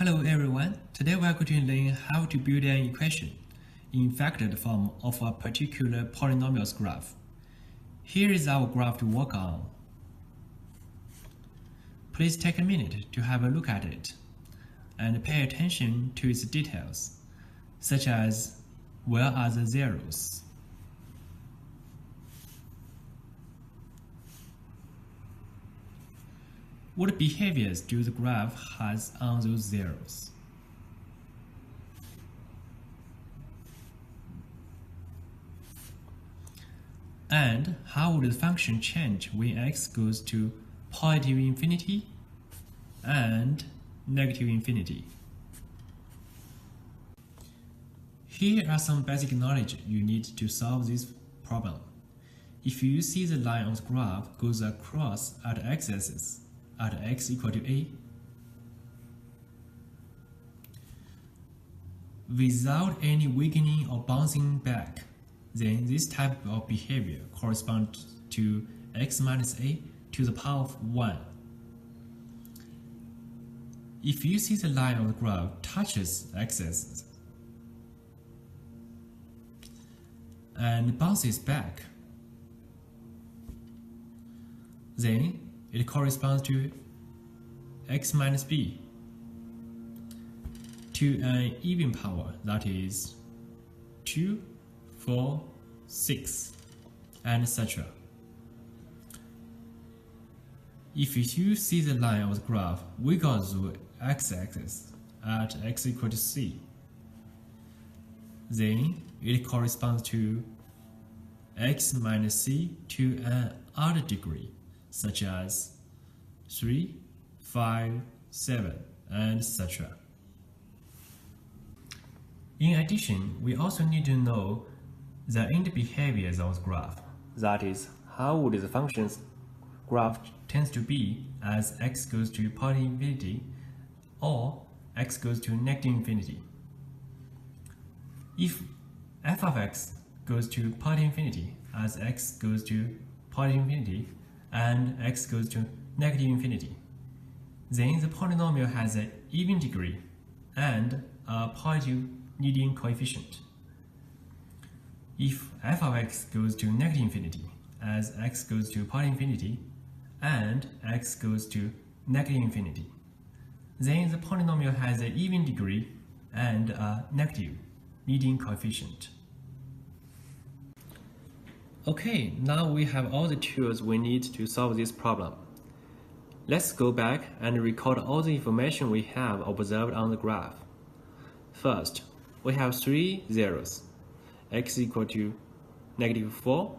Hello everyone, today we are going to learn how to build an equation in factored form of a particular polynomials graph. Here is our graph to work on. Please take a minute to have a look at it and pay attention to its details, such as where are the zeros. What behaviors do the graph has on those zeros? And how would the function change when x goes to positive infinity and negative infinity? Here are some basic knowledge you need to solve this problem. If you see the line on the graph goes across at x-axis at x equal to a, without any weakening or bouncing back, then this type of behavior corresponds to x minus a to the power of 1. If you see the line on the graph touches x-axis and bounces back, then it corresponds to x minus b to an even power, that is 2, 4, 6, and etc. If you see the line of the graph wiggle through x-axis at x equal to c, then it corresponds to x minus c to an odd degree, such as 3, 5, 7, and etc. In addition, we also need to know the end behaviors of the graph. That is, how would the function's graph tends to be as x goes to positive infinity or x goes to negative infinity. If f of x goes to positive infinity as x goes to positive infinity and x goes to negative infinity, then the polynomial has an even degree and a positive leading coefficient. If f of x goes to negative infinity as x goes to positive infinity and x goes to negative infinity, then the polynomial has an even degree and a negative leading coefficient. Okay, now we have all the tools we need to solve this problem. Let's go back and record all the information we have observed on the graph. First, we have 3 zeros, x equal to -4,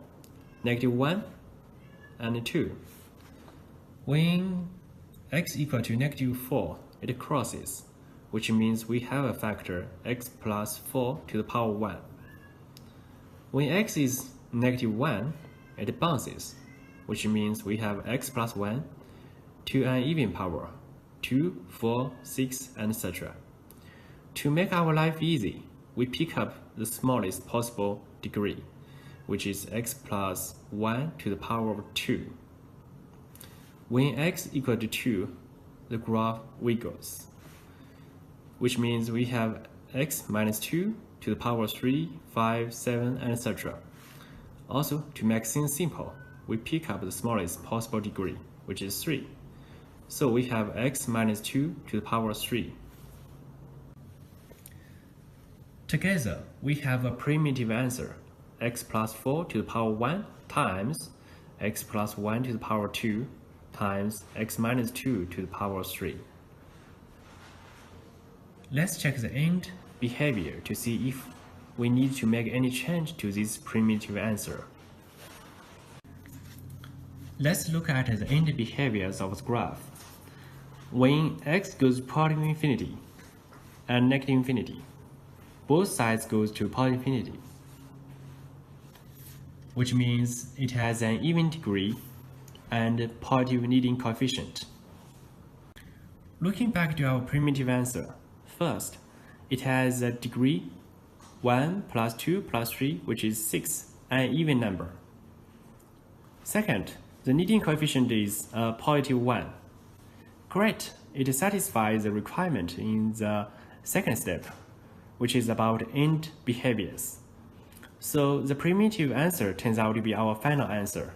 -1, and 2. When x equal to -4, it crosses, which means we have a factor x plus 4 to the power 1. When x is -1, it bounces, which means we have x plus 1 to an even power, 2, 4, 6, and etc. To make our life easy, we pick up the smallest possible degree, which is x plus 1 to the power of 2. When x equal to 2, the graph wiggles, which means we have x minus 2 to the power 3, 5, 7, and etc. Also, to make things simple, we pick up the smallest possible degree, which is 3. So we have x minus 2 to the power 3. Together, we have a primitive answer, x plus 4 to the power 1 times x plus 1 to the power 2 times x minus 2 to the power 3. Let's check the end behavior to see if we need to make any change to this primitive answer. Let's look at the end behaviors of the graph. When x goes to positive infinity and negative infinity, both sides goes to positive infinity, which means it has an even degree and positive leading coefficient. Looking back to our primitive answer, first, it has a degree 1 plus 2 plus 3, which is 6, an even number. Second, the leading coefficient is a positive 1. Great, it satisfies the requirement in the second step, which is about end behaviors. So the primitive answer turns out to be our final answer.